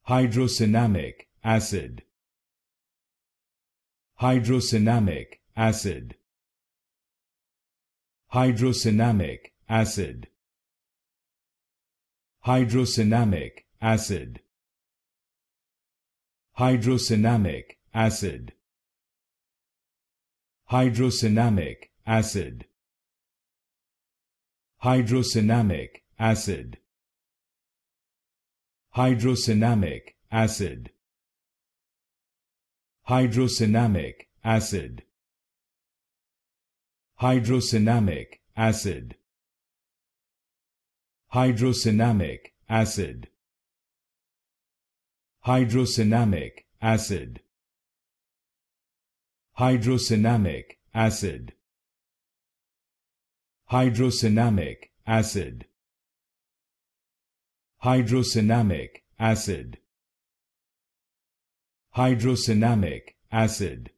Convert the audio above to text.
Hydrocinnamic acid. Hydrocinnamic acid. Hydrocinnamic acid. Hydrocinnamic acid. Hydrocinnamic acid. Hydrocinnamic acid. Hydrocinnamic acid. Hydrocinnamic acid. Hydrocinnamic acid. Hydrocinnamic acid. Hydrocinnamic acid. Hydrocinnamic acid. Hydrocinnamic acid. Hydrocinnamic acid. Hydrocinnamic acid. Hydrocinnamic acid.